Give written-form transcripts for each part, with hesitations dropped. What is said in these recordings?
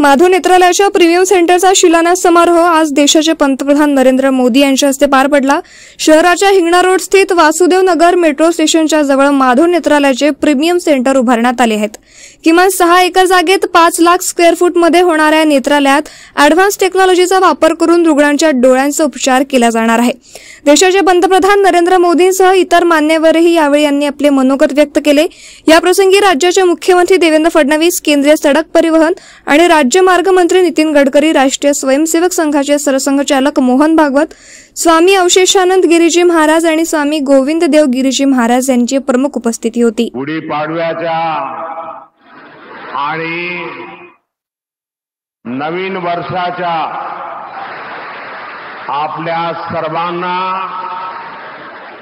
Madhav नेत्रालयाच्या premium सेंटरचा शिलान्यास समारोह आज देशाचे पंतप्रधान नरेंद्र मोदी यांच्या हस्ते पार पडला। शहराच्या हिंगणा रोड स्थित वासुदेव नगर मेट्रो स्टेशनच्या जवळ माधव नेत्रालयाचे प्रीमियम सेंटर उभारण्यात आले आहेत। किमान 6 एकर जागेत 5 लाख स्क्वेअर फूटमध्ये होणाऱ्या नेत्रालयात ॲडव्हान्स टेक्नॉलॉजीचा वापर करून रुग्णांच्या डोळ्यांचा उपचार केला जाणार आहे। देशाचे पंतप्रधान नरेंद्र मोदींसह इतर मान्यवरही यावेळी यांनी आपले मनोगत व्यक्त केले। याप्रसंगी राज्याचे मुख्यमंत्री देवेंद्र फडणवीस, केंद्रीय सडक परिवहन आणि राज्य मार्ग मंत्री नितीन गडकरी, राष्ट्रीय स्वयंसेवक संघाचे सरसंघचालक मोहन भागवत, स्वामी अवशेषानंद गिरीजी महाराज आणि स्वामी गोविंद देव गिरीजी महाराज यांची प्रमुख उपस्थिती होती। गुढीपाडव्याच्या आणि नवीन वर्षाच्या आपल्या सर्वांना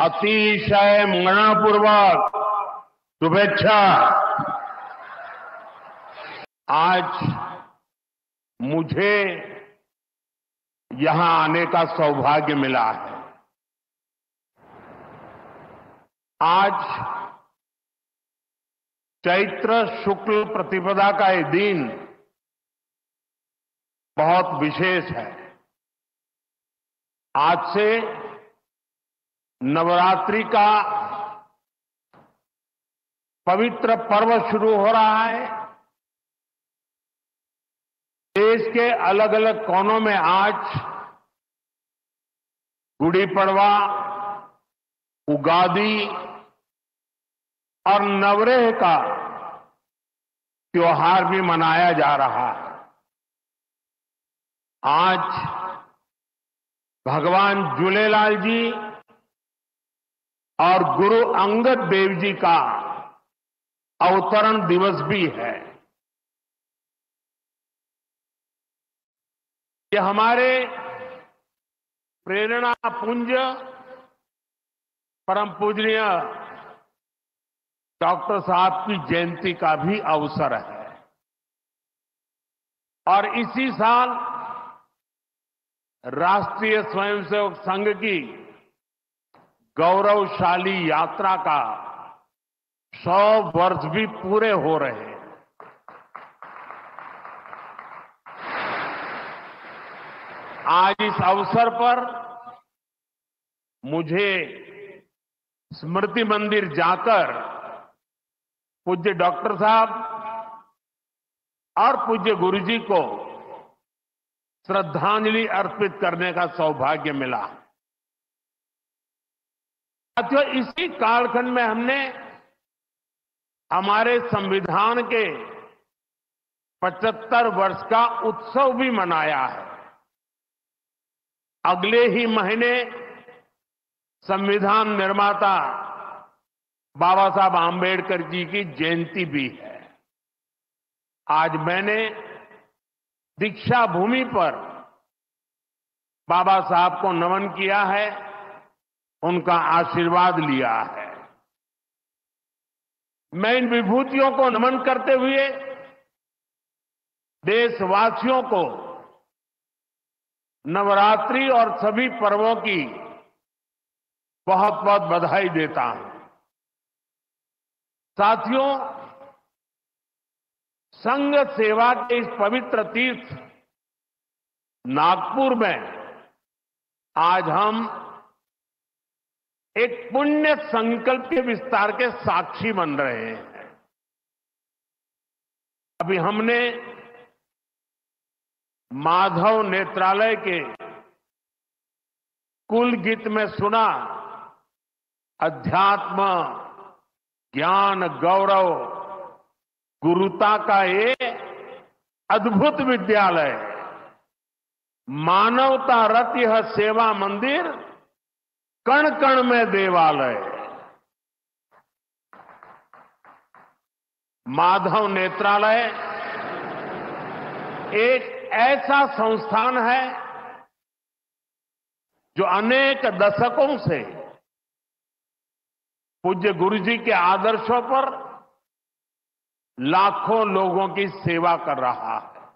अतिशय मनपूर्वक शुभेच्छा। आज मुझे यहां आने का सौभाग्य मिला है। आज चैत्र शुक्ल प्रतिपदा का ये दिन बहुत विशेष है। आज से नवरात्रि का पवित्र पर्व शुरू हो रहा है। देश के अलग अलग कोनों में आज गुड़ी पड़वा, उगादी और नवरेह का त्योहार भी मनाया जा रहा है। आज भगवान झूलेलाल जी और गुरु अंगद देव जी का अवतरण दिवस भी है। ये हमारे प्रेरणा पुंज परम पूजनीय डॉक्टर साहब की जयंती का भी अवसर है और इसी साल राष्ट्रीय स्वयंसेवक संघ की गौरवशाली यात्रा का 100 वर्ष भी पूरे हो रहे हैं। आज इस अवसर पर मुझे स्मृति मंदिर जाकर पूज्य डॉक्टर साहब और पूज्य गुरुजी को श्रद्धांजलि अर्पित करने का सौभाग्य मिला। साथियों, इसी कालखंड में हमने हमारे संविधान के 75 वर्ष का उत्सव भी मनाया है। अगले ही महीने संविधान निर्माता बाबा साहब आंबेडकर जी की जयंती भी है। आज मैंने दीक्षा भूमि पर बाबा साहब को नमन किया है, उनका आशीर्वाद लिया है। मैं इन विभूतियों को नमन करते हुए देशवासियों को नवरात्रि और सभी पर्वों की बहुत बहुत बधाई देता हूं। साथियों, संघ सेवा के इस पवित्र तीर्थ नागपुर में आज हम एक पुण्य संकल्प के विस्तार के साक्षी बन रहे हैं। अभी हमने माधव नेत्रालय के कुल गीत में सुना, अध्यात्म, ज्ञान, गौरव, गुरुता का ये अद्भुत विद्यालय, मानवता रत यह सेवा मंदिर, कण कण में देवालय। माधव नेत्रालय एक ऐसा संस्थान है जो अनेक दशकों से पूज्य गुरुजी के आदर्शों पर लाखों लोगों की सेवा कर रहा है।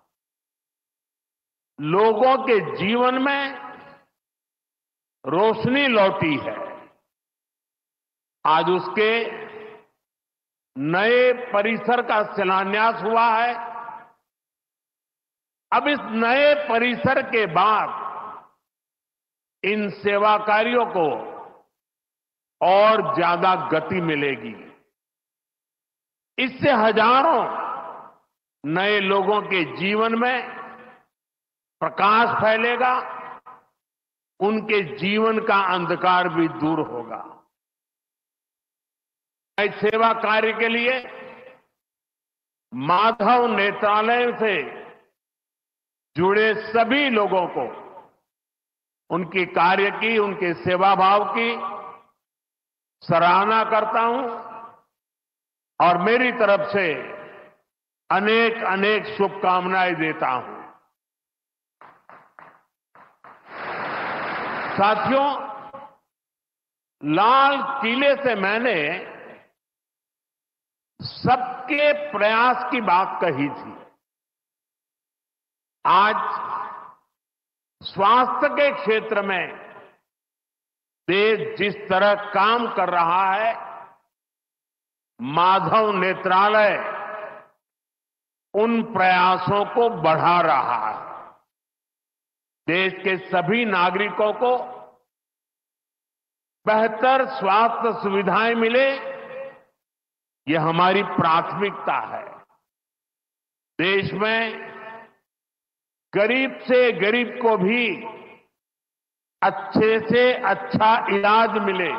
लोगों के जीवन में रोशनी लौटी है। आज उसके नए परिसर का शिलान्यास हुआ है। अब इस नए परिसर के बाद इन सेवा कार्यों को और ज्यादा गति मिलेगी। इससे हजारों नए लोगों के जीवन में प्रकाश फैलेगा, उनके जीवन का अंधकार भी दूर होगा। इस सेवा कार्य के लिए माधव नेत्रालय से जुड़े सभी लोगों को उनकी कार्य की, उनके सेवा भाव की सराहना करता हूं और मेरी तरफ से अनेक अनेक शुभकामनाएं देता हूं। साथियों, लाल किले से मैंने सबके प्रयास की बात कही थी। आज स्वास्थ्य के क्षेत्र में देश जिस तरह काम कर रहा है, माधव नेत्रालय उन प्रयासों को बढ़ा रहा है। देश के सभी नागरिकों को बेहतर स्वास्थ्य सुविधाएं मिले, यह हमारी प्राथमिकता है। देश में गरीब से गरीब को भी अच्छे से अच्छा इलाज मिले।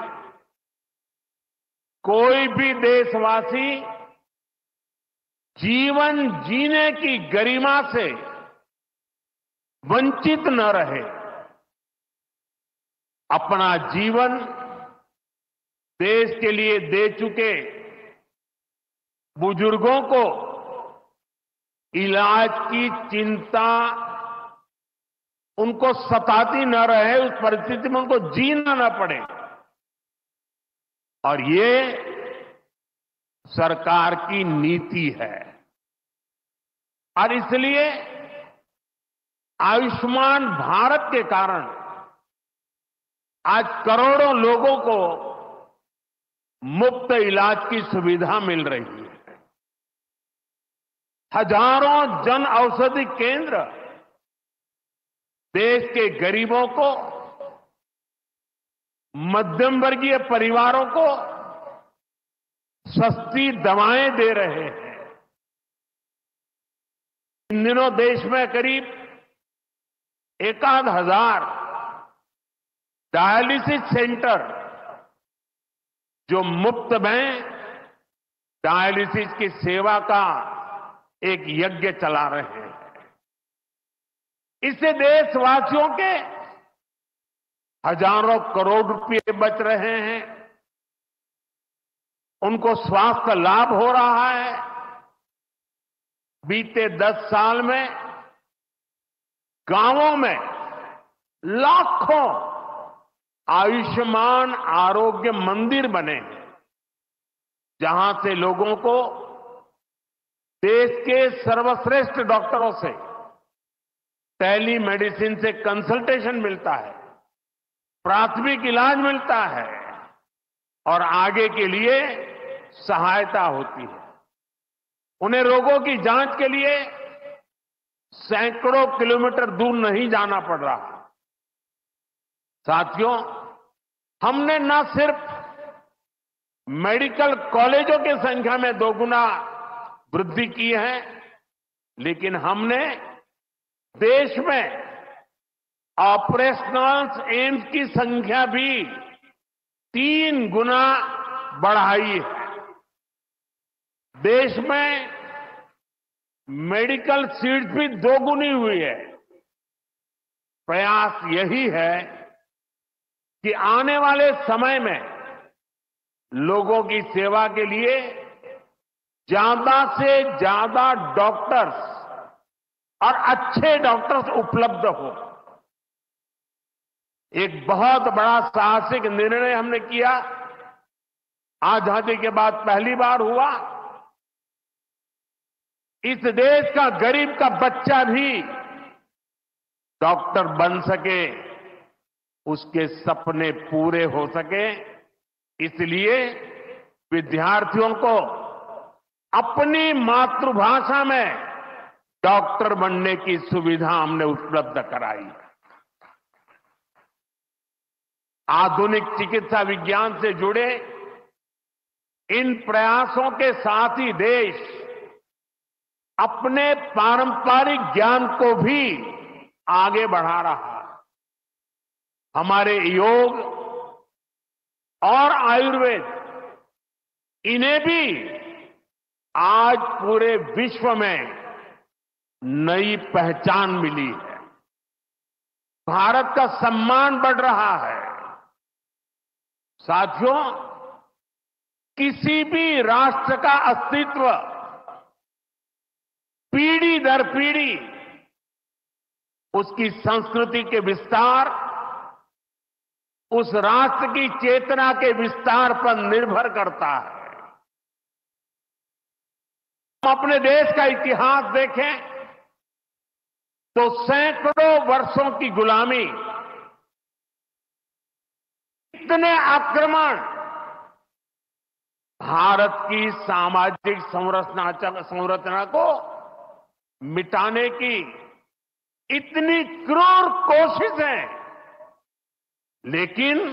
कोई भी देशवासी जीवन जीने की गरिमा से वंचित न रहे। अपना जीवन देश के लिए दे चुके बुजुर्गों को इलाज की चिंता उनको सताती न रहे, उस परिस्थिति में उनको जीना न पड़े। और ये सरकार की नीति है। और इसलिए आयुष्मान भारत के कारण आज करोड़ों लोगों को मुफ्त इलाज की सुविधा मिल रही है। हजारों जन औषधि केंद्र देश के गरीबों को, मध्यम वर्गीय परिवारों को सस्ती दवाएं दे रहे हैं। इन दिनों देश में करीब 1,000 डायलिसिस सेंटर जो मुफ्त में डायलिसिस की सेवा का एक यज्ञ चला रहे हैं। इससे देशवासियों के हजारों करोड़ रुपए बच रहे हैं, उनको स्वास्थ्य लाभ हो रहा है। बीते 10 साल में गांवों में लाखों आयुष्मान आरोग्य मंदिर बने हैं, जहां से लोगों को देश के सर्वश्रेष्ठ डॉक्टरों से टेली मेडिसिन से कंसल्टेशन मिलता है, प्राथमिक इलाज मिलता है और आगे के लिए सहायता होती है। उन्हें रोगों की जांच के लिए सैकड़ों किलोमीटर दूर नहीं जाना पड़ रहा। साथियों, हमने न सिर्फ मेडिकल कॉलेजों की संख्या में 2 गुना वृद्धि की है, लेकिन हमने देश में ऑपरेशनल एम्स की संख्या भी 3 गुना बढ़ाई है। देश में मेडिकल सीट्स भी 2 गुनी हुई है। प्रयास यही है कि आने वाले समय में लोगों की सेवा के लिए ज्यादा से ज्यादा डॉक्टर्स और अच्छे डॉक्टर्स उपलब्ध हो। एक बहुत बड़ा साहसिक निर्णय हमने किया, आजादी के बाद पहली बार हुआ। इस देश का गरीब का बच्चा भी डॉक्टर बन सके, उसके सपने पूरे हो सके, इसलिए विद्यार्थियों को अपनी मातृभाषा में डॉक्टर बनने की सुविधा हमने उपलब्ध कराई। आधुनिक चिकित्सा विज्ञान से जुड़े इन प्रयासों के साथ ही देश अपने पारंपरिक ज्ञान को भी आगे बढ़ा रहा है। हमारे योग और आयुर्वेद, इन्हें भी आज पूरे विश्व में नई पहचान मिली है। भारत का सम्मान बढ़ रहा है। साथियों, किसी भी राष्ट्र का अस्तित्व पीढ़ी दर पीढ़ी उसकी संस्कृति के विस्तार, उस राष्ट्र की चेतना के विस्तार पर निर्भर करता है। हम अपने देश का इतिहास देखें तो सैकड़ों वर्षों की गुलामी, इतने आक्रमण, भारत की सामाजिक संरचना को मिटाने की इतनी क्रूर कोशिशें, लेकिन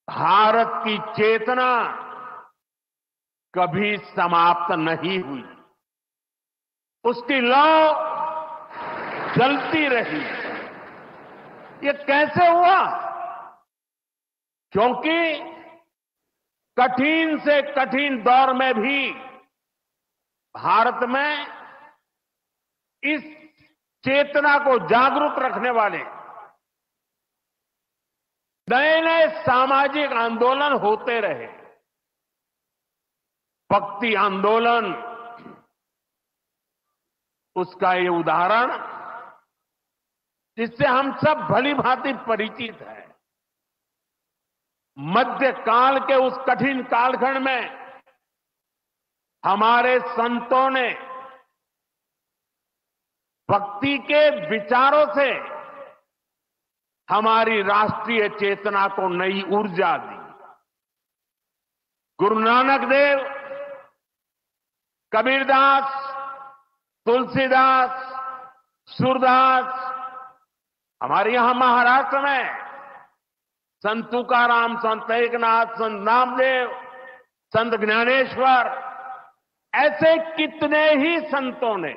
भारत की चेतना कभी समाप्त नहीं हुई। उसकी लौ जलती रही। ये कैसे हुआ? क्योंकि कठिन से कठिन दौर में भी भारत में इस चेतना को जागरूक रखने वाले नए नए सामाजिक आंदोलन होते रहे। भक्ति आंदोलन उसका ये उदाहरण, जिससे हम सब भली भांति परिचित हैं। मध्यकाल के उस कठिन कालखंड में हमारे संतों ने भक्ति के विचारों से हमारी राष्ट्रीय चेतना को नई ऊर्जा दी। गुरु नानक देव, कबीरदास, तुलसीदास, सूरदास, हमारे यहां महाराष्ट्र में संत तुकाराम, संत एकनाथ, संत नामदेव, संत ज्ञानेश्वर, ऐसे कितने ही संतों ने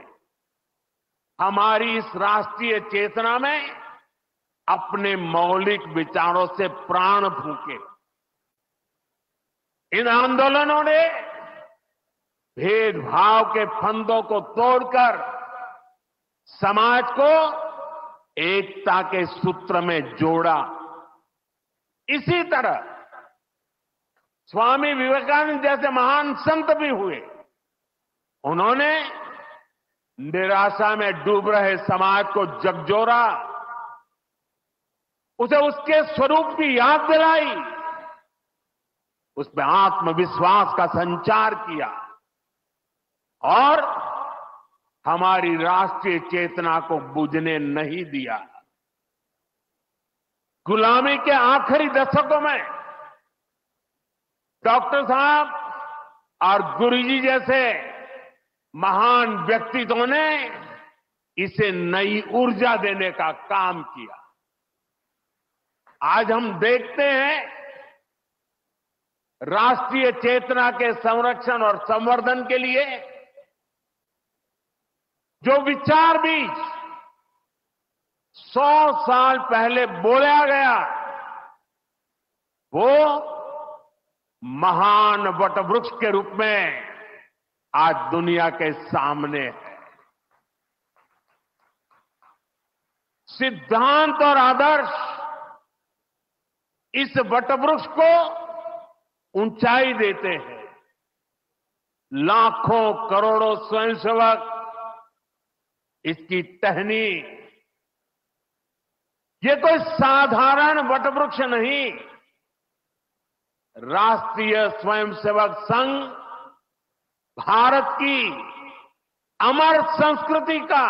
हमारी इस राष्ट्रीय चेतना में अपने मौलिक विचारों से प्राण फूंके। इन आंदोलनों ने भेदभाव के फंदों को तोड़कर समाज को एकता के सूत्र में जोड़ा। इसी तरह स्वामी विवेकानंद जैसे महान संत भी हुए। उन्होंने निराशा में डूब रहे समाज को झकझोरा, उसे उसके स्वरूप की याद दिलाई, उसमें आत्मविश्वास का संचार किया और हमारी राष्ट्रीय चेतना को बुझने नहीं दिया। गुलामी के आखिरी दशकों में डॉक्टर साहब और गुरुजी जैसे महान व्यक्तित्वों ने इसे नई ऊर्जा देने का काम किया। आज हम देखते हैं राष्ट्रीय चेतना के संरक्षण और संवर्धन के लिए जो विचार भी 100 साल पहले बोला गया, वो महान वटवृक्ष के रूप में आज दुनिया के सामने है। सिद्धांत और आदर्श इस वटवृक्ष को ऊंचाई देते हैं। लाखों करोड़ों स्वयंसेवक इसकी टहनी, ये कोई साधारण वटवृक्ष नहीं, राष्ट्रीय स्वयंसेवक संघ भारत की अमर संस्कृति का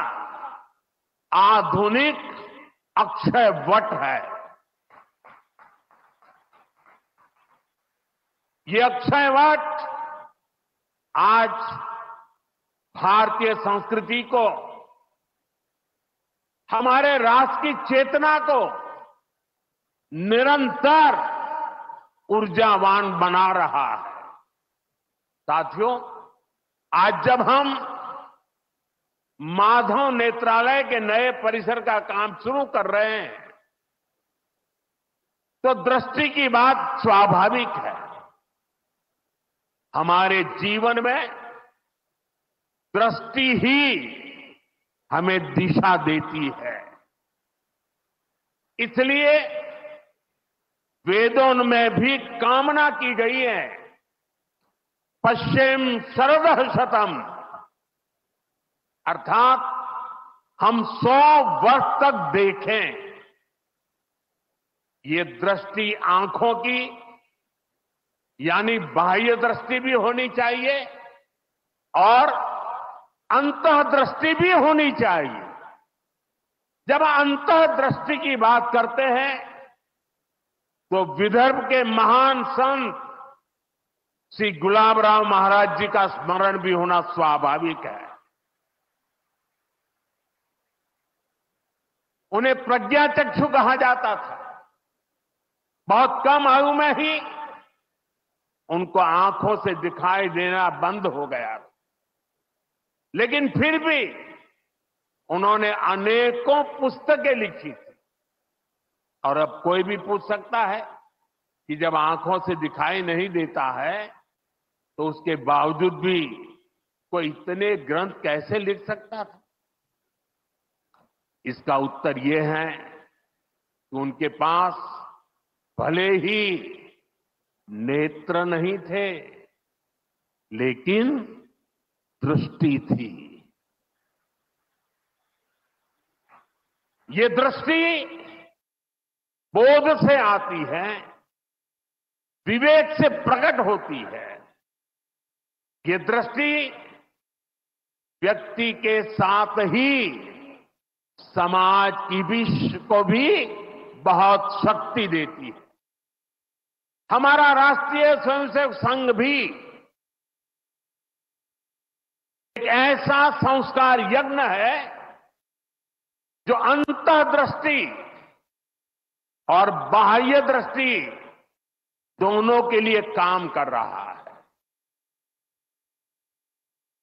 आधुनिक अक्षय वट है। ये अक्षय वट आज भारतीय संस्कृति को, हमारे राष्ट्र की चेतना को निरंतर ऊर्जावान बना रहा है। साथियों, आज जब हम माधव नेत्रालय के नए परिसर का काम शुरू कर रहे हैं तो दृष्टि की बात स्वाभाविक है। हमारे जीवन में दृष्टि ही हमें दिशा देती है। इसलिए वेदों में भी कामना की गई है, पश्चिम शरदः शतम, अर्थात हम 100 वर्ष तक देखें। ये दृष्टि आंखों की यानी बाह्य दृष्टि भी होनी चाहिए और अंतः दृष्टि भी होनी चाहिए। जब अंतः दृष्टि की बात करते हैं तो विदर्भ के महान संत श्री गुलाबराव महाराज जी का स्मरण भी होना स्वाभाविक है। उन्हें प्रज्ञाचक्षु कहा जाता था। बहुत कम आयु में ही उनको आंखों से दिखाई देना बंद हो गया, लेकिन फिर भी उन्होंने अनेकों पुस्तकें लिखी थी। और अब कोई भी पूछ सकता है कि जब आंखों से दिखाई नहीं देता है तो उसके बावजूद भी कोई इतने ग्रंथ कैसे लिख सकता था? इसका उत्तर यह है कि उनके पास भले ही नेत्र नहीं थे, लेकिन दृष्टि थी। ये दृष्टि बोध से आती है, विवेक से प्रकट होती है। ये दृष्टि व्यक्ति के साथ ही समाज की भी को भी बहुत शक्ति देती है। हमारा राष्ट्रीय स्वयंसेवक संघ भी एक ऐसा संस्कार यज्ञ है जो अंतर्दृष्टि और बाह्य दृष्टि दोनों के लिए काम कर रहा है।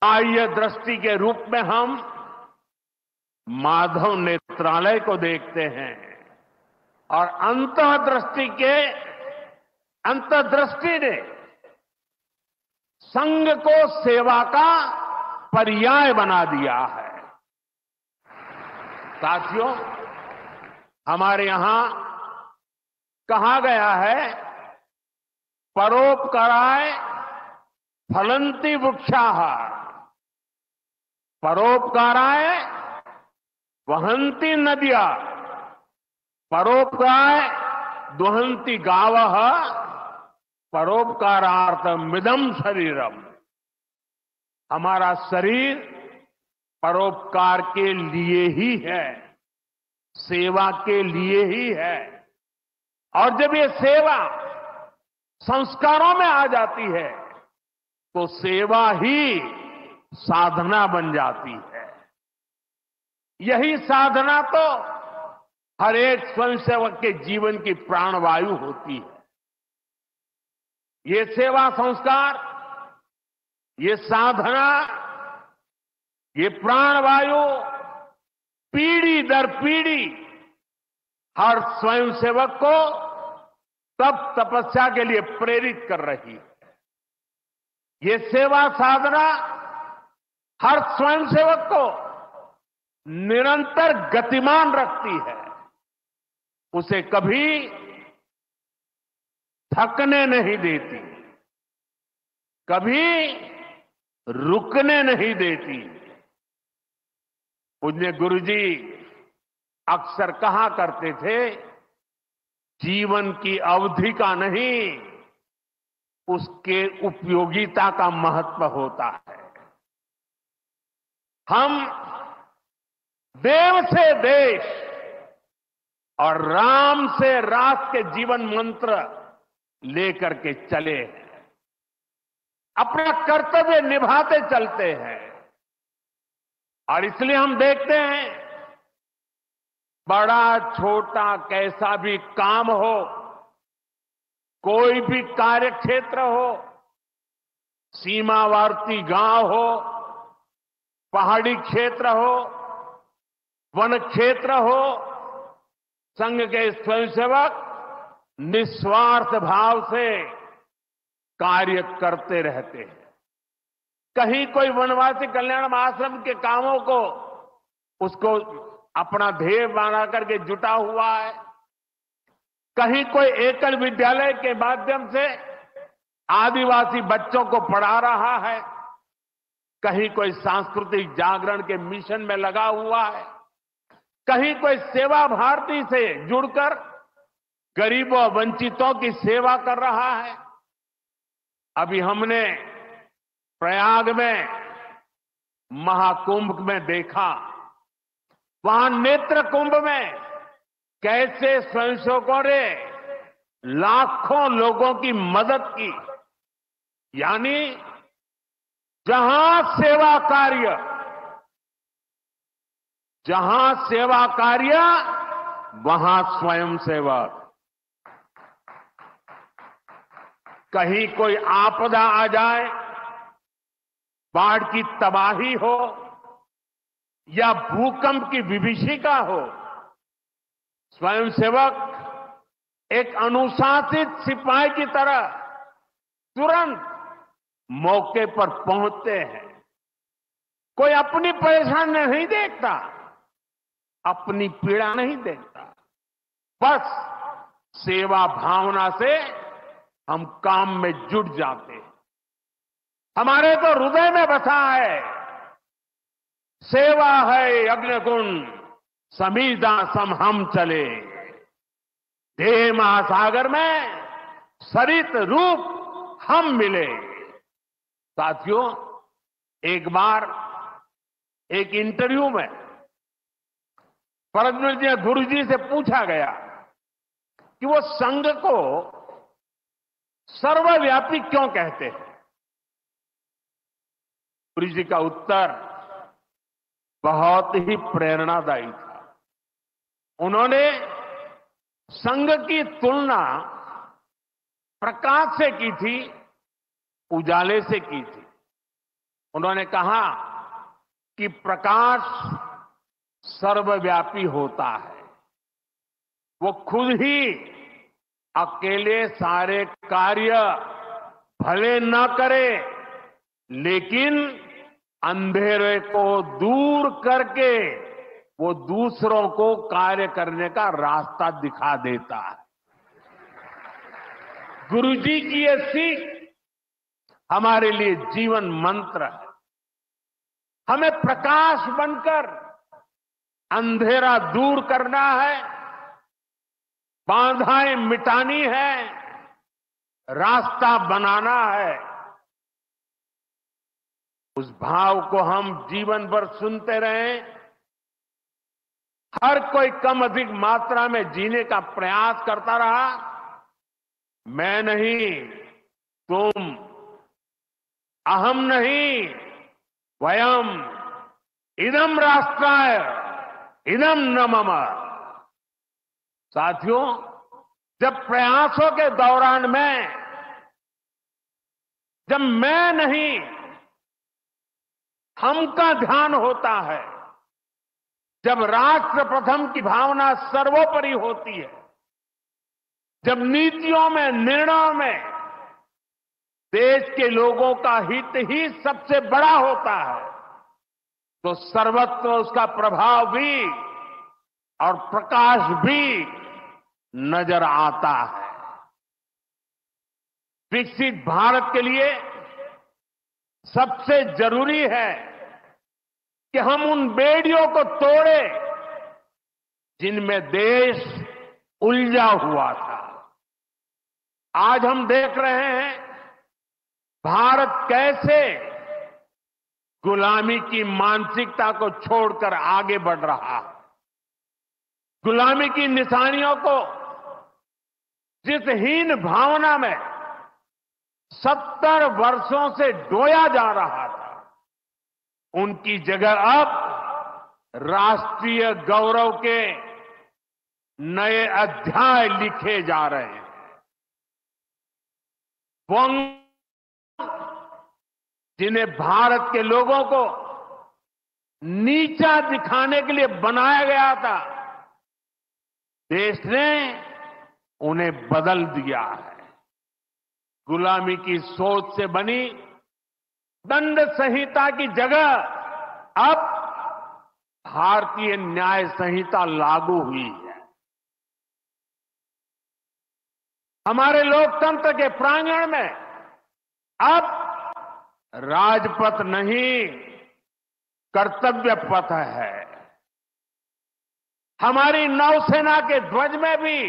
बाह्य दृष्टि के रूप में हम माधव नेत्रालय को देखते हैं और अंतर्दृष्टि ने संघ को सेवा का पर्याय बना दिया है। साथियों, हमारे यहां कहा गया है, परोपकाराय फलन्ति वृक्षाः, परोपकाराय वहन्ति नद्यः, परोपकाराय दुहन्ति गावः, परोपकारार्थमिदं शरीरम। हमारा शरीर परोपकार के लिए ही है, सेवा के लिए ही है। और जब ये सेवा संस्कारों में आ जाती है तो सेवा ही साधना बन जाती है। यही साधना तो हर एक स्वयंसेवक के जीवन की प्राणवायु होती है। ये सेवा संस्कार, ये साधना, ये प्राणवायु पीढ़ी दर पीढ़ी हर स्वयंसेवक को तप तपस्या के लिए प्रेरित कर रही है। ये सेवा साधना हर स्वयंसेवक को निरंतर गतिमान रखती है, उसे कभी थकने नहीं देती, कभी रुकने नहीं देती। पूज्य गुरुजी अक्सर कहा करते थे, जीवन की अवधि का नहीं, उसके उपयोगिता का महत्व होता है। हम देव से देश और राम से राष्ट्र के जीवन मंत्र लेकर के चले हैं, अपना कर्तव्य निभाते चलते हैं। और इसलिए हम देखते हैं बड़ा छोटा कैसा भी काम हो, कोई भी कार्य क्षेत्र हो, सीमावर्ती गांव हो, पहाड़ी क्षेत्र हो, वन क्षेत्र हो, संघ के स्वयंसेवक निस्वार्थ भाव से कार्य करते रहते हैं। कहीं कोई वनवासी कल्याण आश्रम के कामों को उसको अपना ध्येय बना करके जुटा हुआ है, कहीं कोई एकल विद्यालय के माध्यम से आदिवासी बच्चों को पढ़ा रहा है, कहीं कोई सांस्कृतिक जागरण के मिशन में लगा हुआ है, कहीं कोई सेवा भारती से जुड़कर गरीबों वंचितों की सेवा कर रहा है। अभी हमने प्रयाग में महाकुंभ में देखा, वहां नेत्र कुंभ में कैसे स्वयंसेवकों ने लाखों लोगों की मदद की। यानी जहां सेवा कार्य वहां स्वयंसेवक। कहीं कोई आपदा आ जाए, बाढ़ की तबाही हो या भूकंप की विभीषिका हो, स्वयंसेवक एक अनुशासित सिपाही की तरह तुरंत मौके पर पहुंचते हैं। कोई अपनी परेशानी नहीं देखता, अपनी पीड़ा नहीं देखता, बस सेवा भावना से हम काम में जुट जाते हैं। हमारे तो हृदय में बसा है, सेवा है अग्निकुंड समीधा सम हम चले, देह महासागर में सरित रूप हम मिले। साथियों, एक बार एक इंटरव्यू में परमवीर गुरु जी से पूछा गया कि वो संघ को सर्वव्यापी क्यों कहते हैं। गुरु जी का उत्तर बहुत ही प्रेरणादायी था। उन्होंने संघ की तुलना प्रकाश से की थी, उजाले से की थी। उन्होंने कहा कि प्रकाश सर्वव्यापी होता है, वो खुद ही अकेले सारे कार्य भले न करे, लेकिन अंधेरे को दूर करके वो दूसरों को कार्य करने का रास्ता दिखा देता है। गुरुजी की ये सीख हमारे लिए जीवन मंत्र है। हमें प्रकाश बनकर अंधेरा दूर करना है, बाधाएं मिटानी है, रास्ता बनाना है। उस भाव को हम जीवन भर सुनते रहें। हर कोई कम अधिक मात्रा में जीने का प्रयास करता रहा। मैं नहीं, तुम, अहम नहीं, वयम, इदम राष्ट्राय, इदम न मम। साथियों, जब प्रयासों के दौरान जब मैं नहीं, हम का ध्यान होता है, जब राष्ट्र प्रथम की भावना सर्वोपरि होती है, जब नीतियों में, निर्णयों में देश के लोगों का हित ही सबसे बड़ा होता है, तो सर्वत्र उसका प्रभाव भी और प्रकाश भी नजर आता है। विकसित भारत के लिए सबसे जरूरी है कि हम उन बेड़ियों को तोड़े जिनमें देश उलझा हुआ था। आज हम देख रहे हैं भारत कैसे गुलामी की मानसिकता को छोड़कर आगे बढ़ रहा है। गुलामी की निशानियों को जिस हीन भावना में 70 वर्षों से डोया जा रहा था, उनकी जगह अब राष्ट्रीय गौरव के नए अध्याय लिखे जा रहे हैं। वो जिन्हें भारत के लोगों को नीचा दिखाने के लिए बनाया गया था, देश ने उन्हें बदल दिया है। गुलामी की सोच से बनी दंड संहिता की जगह अब भारतीय न्याय संहिता लागू हुई है। हमारे लोकतंत्र के प्रांगण में अब राजपथ नहीं, कर्तव्य पथ है। हमारी नौसेना के ध्वज में भी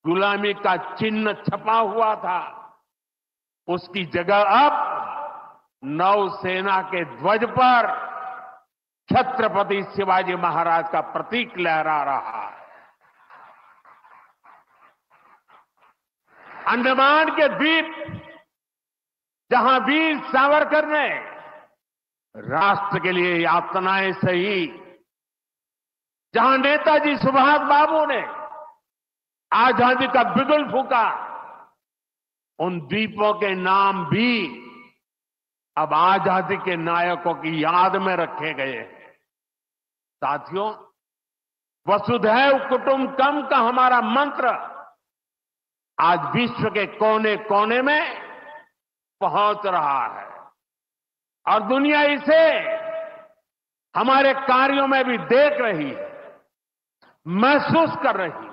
गुलामी का चिन्ह छपा हुआ था, उसकी जगह अब नौसेना के ध्वज पर छत्रपति शिवाजी महाराज का प्रतीक लहरा रहा है। अंडमान के द्वीप जहां वीर सावरकर ने राष्ट्र के लिए यातनाएं सही, जहां नेताजी सुभाष बाबू ने आजादी का बिगुल फूंका, उन द्वीपों के नाम भी अब आजादी के नायकों की याद में रखे गए हैं। साथियों, वसुधैव कुटुंबकम का हमारा मंत्र आज विश्व के कोने कोने में पहुंच रहा है और दुनिया इसे हमारे कार्यों में भी देख रही है, महसूस कर रही है।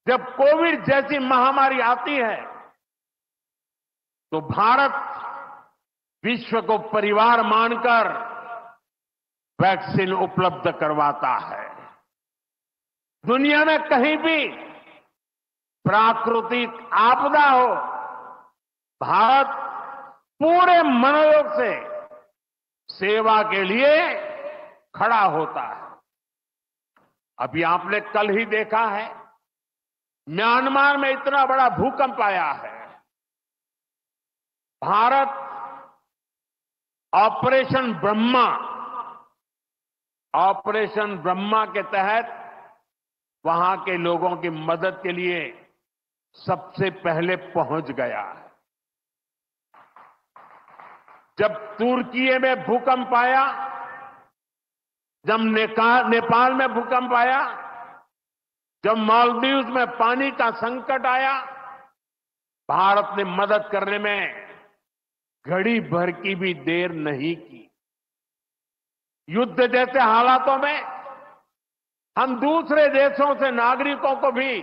जब कोविड जैसी महामारी आती है तो भारत विश्व को परिवार मानकर वैक्सीन उपलब्ध करवाता है। दुनिया में कहीं भी प्राकृतिक आपदा हो, भारत पूरे मनोयोग से सेवा के लिए खड़ा होता है। अभी आपने कल ही देखा है, म्यांमार में इतना बड़ा भूकंप आया है। भारत ऑपरेशन ब्रह्मा के तहत वहां के लोगों की मदद के लिए सबसे पहले पहुंच गया है। जब तुर्की में भूकंप आया, जब नेपाल में भूकंप आया, जब मालदीव में पानी का संकट आया, भारत ने मदद करने में घड़ी भर की भी देर नहीं की। युद्ध जैसे हालातों में हम दूसरे देशों से नागरिकों को भी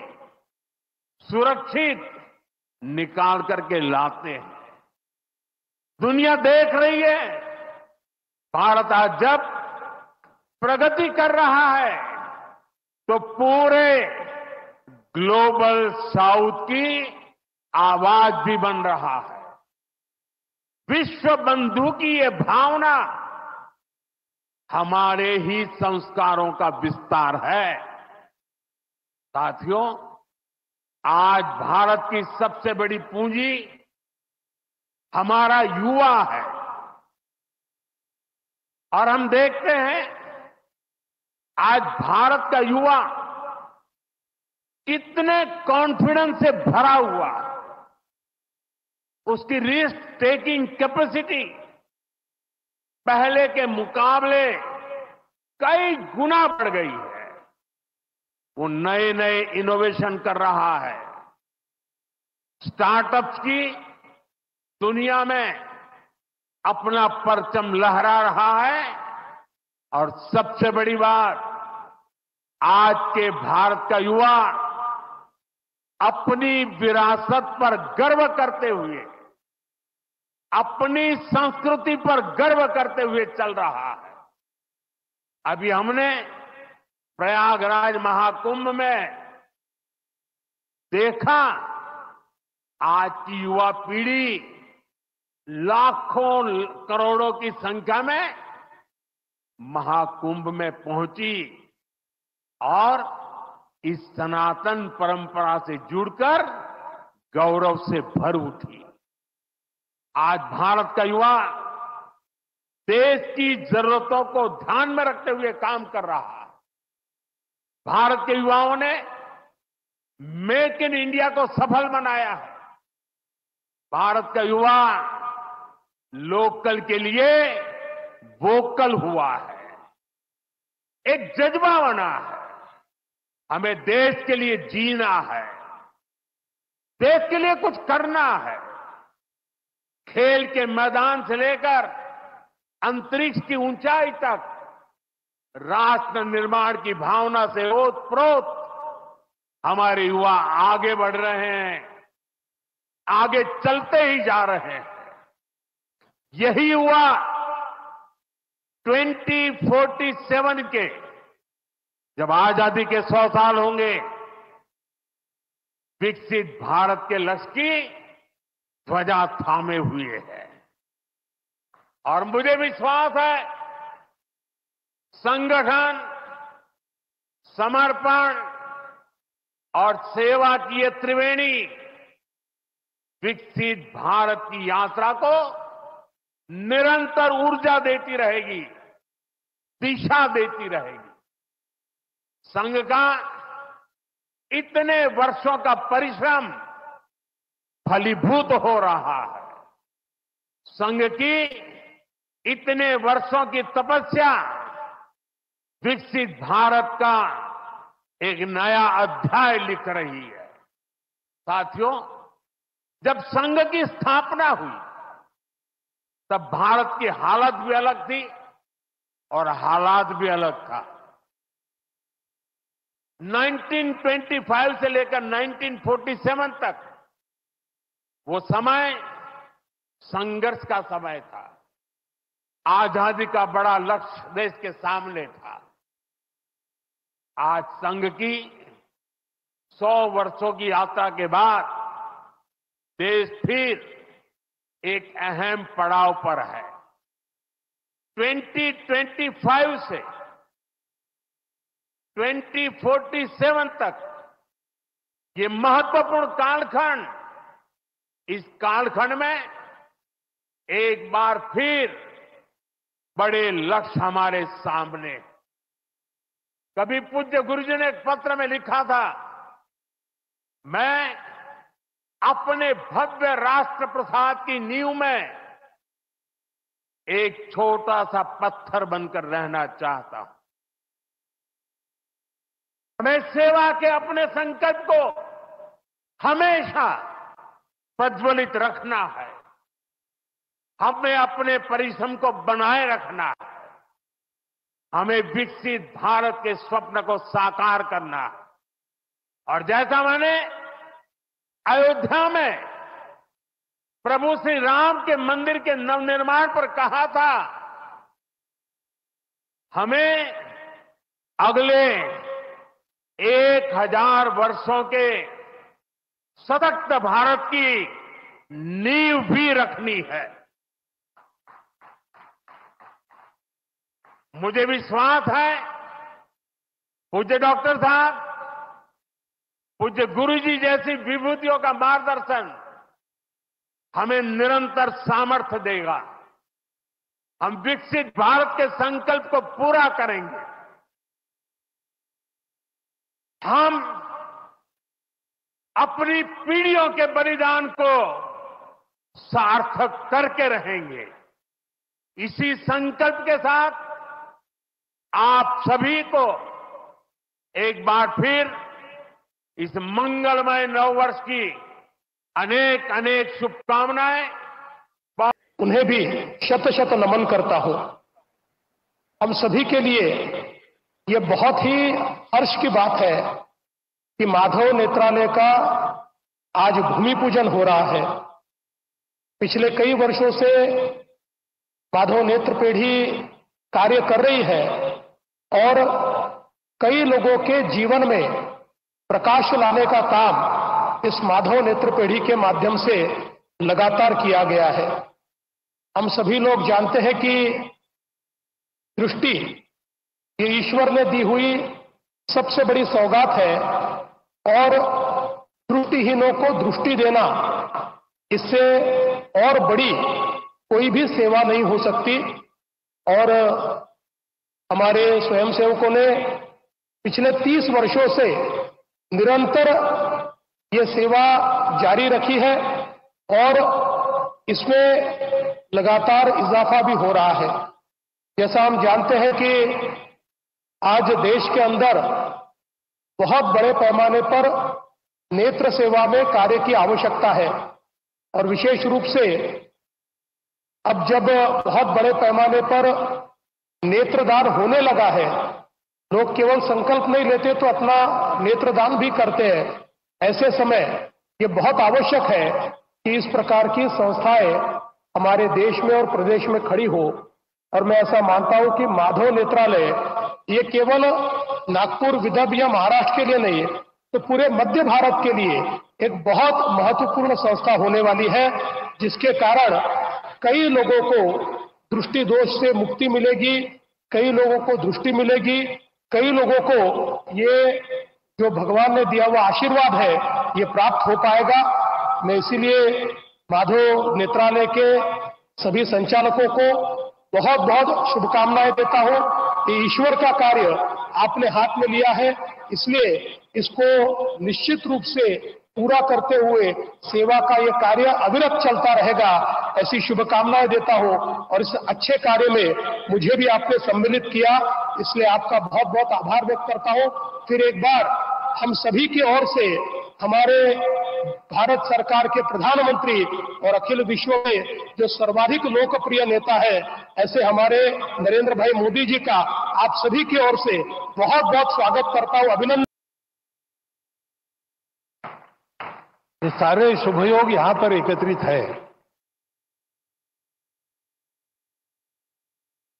सुरक्षित निकाल करके लाते हैं। दुनिया देख रही है, भारत आज जब प्रगति कर रहा है तो पूरे ग्लोबल साउथ की आवाज भी बन रहा है। विश्व बंधु की ये भावना हमारे ही संस्कारों का विस्तार है। साथियों, आज भारत की सबसे बड़ी पूंजी हमारा युवा है और हम देखते हैं आज भारत का युवा कितने कॉन्फिडेंस से भरा हुआ है। उसकी रिस्क टेकिंग कैपेसिटी पहले के मुकाबले कई गुना बढ़ गई है। वो नए नए इनोवेशन कर रहा है, स्टार्टअप्स की दुनिया में अपना परचम लहरा रहा है और सबसे बड़ी बात, आज के भारत का युवा अपनी विरासत पर गर्व करते हुए, अपनी संस्कृति पर गर्व करते हुए चल रहा है। अभी हमने प्रयागराज महाकुंभ में देखा, आज की युवा पीढ़ी लाखों करोड़ों की संख्या में महाकुंभ में पहुंची और इस सनातन परंपरा से जुड़कर गौरव से भर उठी। आज भारत का युवा देश की जरूरतों को ध्यान में रखते हुए काम कर रहा है। भारत के युवाओं ने मेक इन इंडिया को सफल बनाया है। भारत का युवा लोकल के लिए वोकल हुआ है। एक जज्बा बना है। हमें देश के लिए जीना है, देश के लिए कुछ करना है। खेल के मैदान से लेकर अंतरिक्ष की ऊंचाई तक राष्ट्र निर्माण की भावना से ओतप्रोत हमारे युवा आगे बढ़ रहे हैं, आगे चलते ही जा रहे हैं। यही युवा 2047 के जब आजादी के 100 साल होंगे, विकसित भारत के लक्ष्य की ध्वजा थामे हुए है। और मुझे विश्वास है, संगठन, समर्पण और सेवा की ये त्रिवेणी विकसित भारत की यात्रा को निरंतर ऊर्जा देती रहेगी, दिशा देती रहेगी। संघ का इतने वर्षों का परिश्रम फलीभूत हो रहा है। संघ की इतने वर्षों की तपस्या विकसित भारत का एक नया अध्याय लिख रही है। साथियों, जब संघ की स्थापना हुई तब भारत की हालत भी अलग थी और हालात भी अलग था। 1925 से लेकर 1947 तक वो समय संघर्ष का समय था। आजादी का बड़ा लक्ष्य देश के सामने था। आज संघ की 100 वर्षों की यात्रा के बाद देश फिर एक अहम पड़ाव पर है। 2025 से 2047 तक ये महत्वपूर्ण कालखंड, इस कालखंड में एक बार फिर बड़े लक्ष्य हमारे सामने। कभी पूज्य गुरुजी ने एक पत्र में लिखा था, मैं अपने भव्य राष्ट्र प्रसाद की नींव में एक छोटा सा पत्थर बनकर रहना चाहता हूं। हमें सेवा के अपने संकल्प को हमेशा प्रज्वलित रखना है। हमें अपने परिश्रम को बनाए रखना है। हमें विकसित भारत के स्वप्न को साकार करना है। और जैसा मैंने अयोध्या में प्रभु श्री राम के मंदिर के नवनिर्माण पर कहा था, हमें अगले 1000 वर्षों के सशक्त भारत की नींव भी रखनी है। मुझे विश्वास है, पूज्य डॉक्टर साहब, पूज्य गुरुजी जैसी विभूतियों का मार्गदर्शन हमें निरंतर सामर्थ्य देगा। हम विकसित भारत के संकल्प को पूरा करेंगे। हम अपनी पीढ़ियों के बलिदान को सार्थक करके रहेंगे। इसी संकल्प के साथ आप सभी को एक बार फिर इस मंगलमय नववर्ष की अनेक अनेक शुभकामनाएं। उन्हें भी शत शत नमन करता हूं। हम सभी के लिए ये बहुत ही हर्ष की बात है कि माधव नेत्रालय का आज भूमि पूजन हो रहा है। पिछले कई वर्षों से माधव नेत्र पीढ़ी कार्य कर रही है और कई लोगों के जीवन में प्रकाश लाने का काम इस माधव नेत्र पीढ़ी के माध्यम से लगातार किया गया है। हम सभी लोग जानते हैं कि दृष्टि ये ईश्वर ने दी हुई सबसे बड़ी सौगात है और दृष्टिहीनों को दृष्टि देना, इससे और बड़ी कोई भी सेवा नहीं हो सकती। और हमारे स्वयंसेवकों ने पिछले 30 वर्षों से निरंतर ये सेवा जारी रखी है और इसमें लगातार इजाफा भी हो रहा है। जैसा हम जानते हैं कि आज देश के अंदर बहुत बड़े पैमाने पर नेत्र सेवा में कार्य की आवश्यकता है और विशेष रूप से अब जब बहुत बड़े पैमाने पर नेत्रदान होने लगा है, लोग केवल संकल्प नहीं लेते तो अपना नेत्रदान भी करते हैं। ऐसे समय ये बहुत आवश्यक है कि इस प्रकार की संस्थाएं हमारे देश में और प्रदेश में खड़ी हो। और मैं ऐसा मानता हूं कि माधव नेत्रालय ये केवल नागपुर, विदर्भ या महाराष्ट्र के लिए नहीं है, तो पूरे मध्य भारत के लिए एक बहुत महत्वपूर्ण संस्था होने वाली है, जिसके कारण कई लोगों को दृष्टि दोष से मुक्ति मिलेगी, कई लोगों को दृष्टि मिलेगी, कई लोगों को ये जो भगवान ने दिया हुआ आशीर्वाद है ये प्राप्त हो पाएगा। मैं इसीलिए माधव नेत्रालय के सभी संचालकों को बहुत बहुत शुभकामनाएं देता हूं कि ईश्वर का कार्य आपने हाथ में लिया है, इसलिए इसको निश्चित रूप से पूरा करते हुए सेवा का ये कार्य अविरत चलता रहेगा, ऐसी शुभकामनाएं देता हूं। और इस अच्छे कार्य में मुझे भी आपने सम्मिलित किया, इसलिए आपका बहुत बहुत आभार व्यक्त करता हूं। फिर एक बार हम सभी की ओर से हमारे भारत सरकार के प्रधानमंत्री और अखिल विश्व में जो सर्वाधिक लोकप्रिय नेता है, ऐसे हमारे नरेंद्र भाई मोदी जी का आप सभी की ओर से बहुत बहुत स्वागत करता हूं, अभिनंदन। ये सारे शुभयोग यहां पर एकत्रित है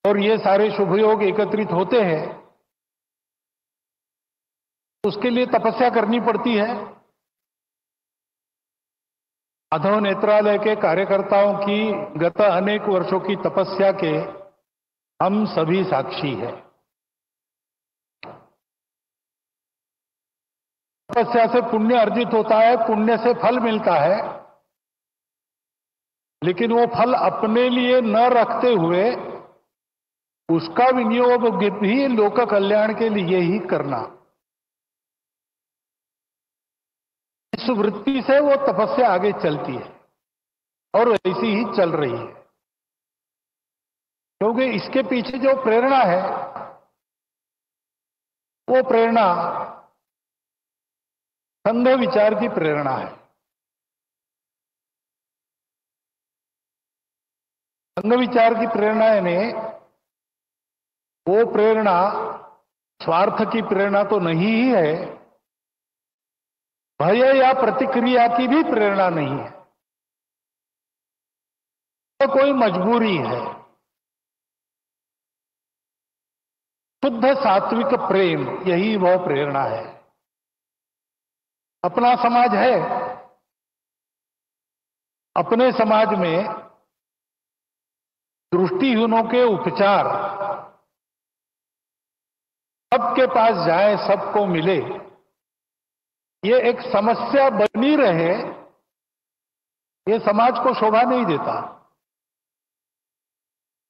और ये सारे शुभयोग एकत्रित होते हैं, उसके लिए तपस्या करनी पड़ती है। माधव नेत्रालय के कार्यकर्ताओं की गत अनेक वर्षों की तपस्या के हम सभी साक्षी हैं। तपस्या से पुण्य अर्जित होता है, पुण्य से फल मिलता है, लेकिन वो फल अपने लिए न रखते हुए उसका विनियोग भी लोक कल्याण के लिए ही करना, इस वृत्ति से वो तपस्या आगे चलती है और ऐसी ही चल रही है। क्योंकि इसके पीछे जो प्रेरणा है वो प्रेरणा संघ विचार की प्रेरणा है। संघ विचार की प्रेरणा यानी वो प्रेरणा स्वार्थ की प्रेरणा तो नहीं ही है, भय या प्रतिक्रिया की भी प्रेरणा नहीं है, तो कोई मजबूरी है। शुद्ध सात्विक प्रेम, यही वह प्रेरणा है। अपना समाज है, अपने समाज में दृष्टिहीनों के उपचार सबके पास जाए, सबको मिले, ये एक समस्या बनी रहे, ये समाज को शोभा नहीं देता।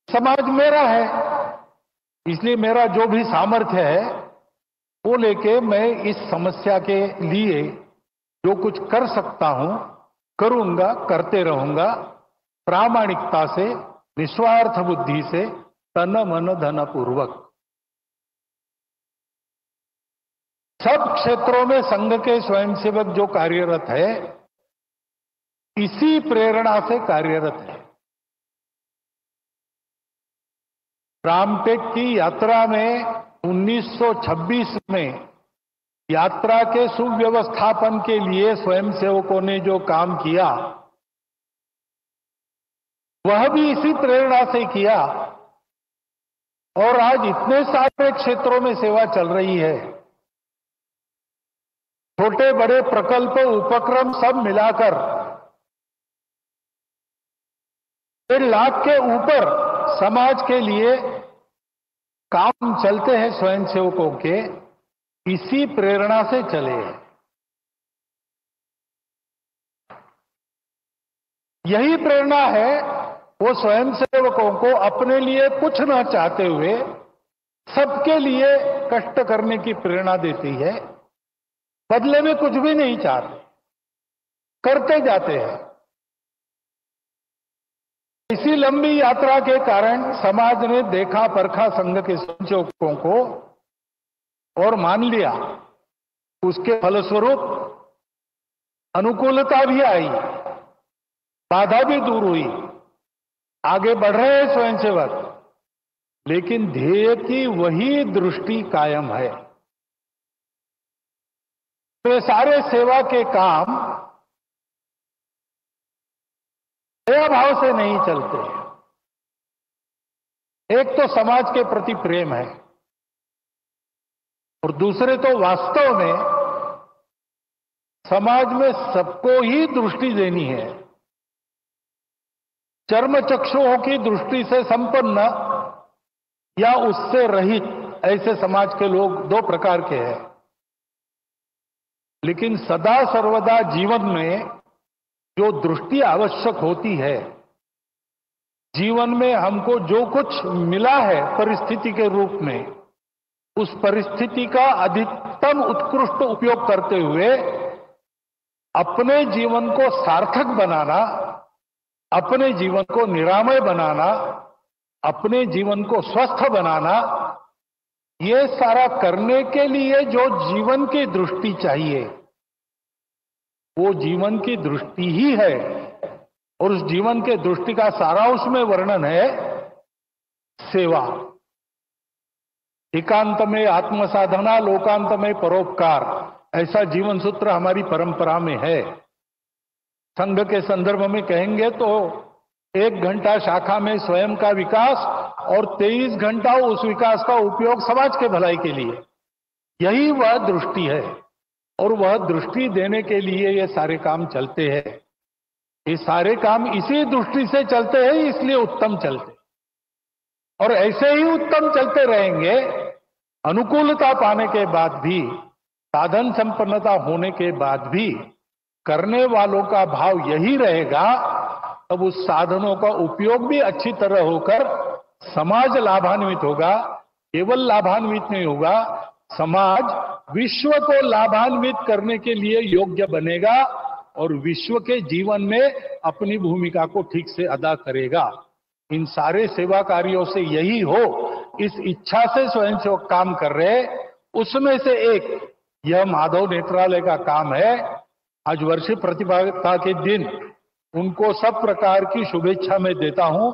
समाज मेरा है, इसलिए मेरा जो भी सामर्थ्य है वो लेके मैं इस समस्या के लिए जो कुछ कर सकता हूं करूंगा, करते रहूंगा, प्रामाणिकता से, निस्वार्थ बुद्धि से, तन मन धन पूर्वक। सब क्षेत्रों में संघ के स्वयंसेवक जो कार्यरत है, इसी प्रेरणा से कार्यरत है। रामटेक की यात्रा में 1926 में यात्रा के सुव्यवस्थापन के लिए स्वयंसेवकों ने जो काम किया वह भी इसी प्रेरणा से किया और आज इतने सारे क्षेत्रों में सेवा चल रही है। छोटे बड़े प्रकल्प, उपक्रम सब मिलाकर 1.5 लाख के ऊपर समाज के लिए काम चलते हैं स्वयंसेवकों के, इसी प्रेरणा से चले हैं। यही प्रेरणा है वो स्वयंसेवकों को अपने लिए कुछ न चाहते हुए सबके लिए कष्ट करने की प्रेरणा देती है, बदले में कुछ भी नहीं चाहते, करते जाते हैं। इसी लंबी यात्रा के कारण समाज ने देखा परखा संघ के स्वयंसेवकों को और मान लिया। उसके फलस्वरूप अनुकूलता भी आई, बाधा भी दूर हुई, आगे बढ़ रहे हैं स्वयंसेवक, लेकिन ध्येय की वही दृष्टि कायम है। तो सारे सेवा के काम दया भाव से नहीं चलते। एक तो समाज के प्रति प्रेम है और दूसरे तो वास्तव में समाज में सबको ही दृष्टि देनी है। चर्म चक्षुओं की दृष्टि से संपन्न या उससे रहित ऐसे समाज के लोग दो प्रकार के हैं। लेकिन सदा सर्वदा जीवन में जो दृष्टि आवश्यक होती है, जीवन में हमको जो कुछ मिला है परिस्थिति के रूप में, उस परिस्थिति का अधिकतम उत्कृष्ट उपयोग करते हुए अपने जीवन को सार्थक बनाना, अपने जीवन को निरामय बनाना, अपने जीवन को स्वस्थ बनाना, ये सारा करने के लिए जो जीवन की दृष्टि चाहिए वो जीवन की दृष्टि ही है। और उस जीवन के दृष्टि का सारा उसमें वर्णन है सेवा। एकांत में आत्मसाधना, लोकांत में परोपकार, ऐसा जीवन सूत्र हमारी परंपरा में है। संघ के संदर्भ में कहेंगे तो 1 घंटा शाखा में स्वयं का विकास और 23 घंटा उस विकास का उपयोग समाज के भलाई के लिए, यही वह दृष्टि है। और वह दृष्टि देने के लिए ये सारे काम चलते हैं। ये सारे काम इसी दृष्टि से चलते हैं, इसलिए उत्तम चलते, और ऐसे ही उत्तम चलते रहेंगे। अनुकूलता पाने के बाद भी, साधन संपन्नता होने के बाद भी करने वालों का भाव यही रहेगा, तब उस साधनों का उपयोग भी अच्छी तरह होकर समाज लाभान्वित होगा। केवल लाभान्वित नहीं होगा, समाज विश्व को लाभान्वित करने के लिए योग्य बनेगा और विश्व के जीवन में अपनी भूमिका को ठीक से अदा करेगा। इन सारे सेवा कार्यों से यही हो, इस इच्छा से स्वयंसेवक काम कर रहे। उसमें से एक यह माधव नेत्रालय का काम है। आज वर्ष प्रतिभागिता के दिन उनको सब प्रकार की शुभेच्छा मैं देता हूं।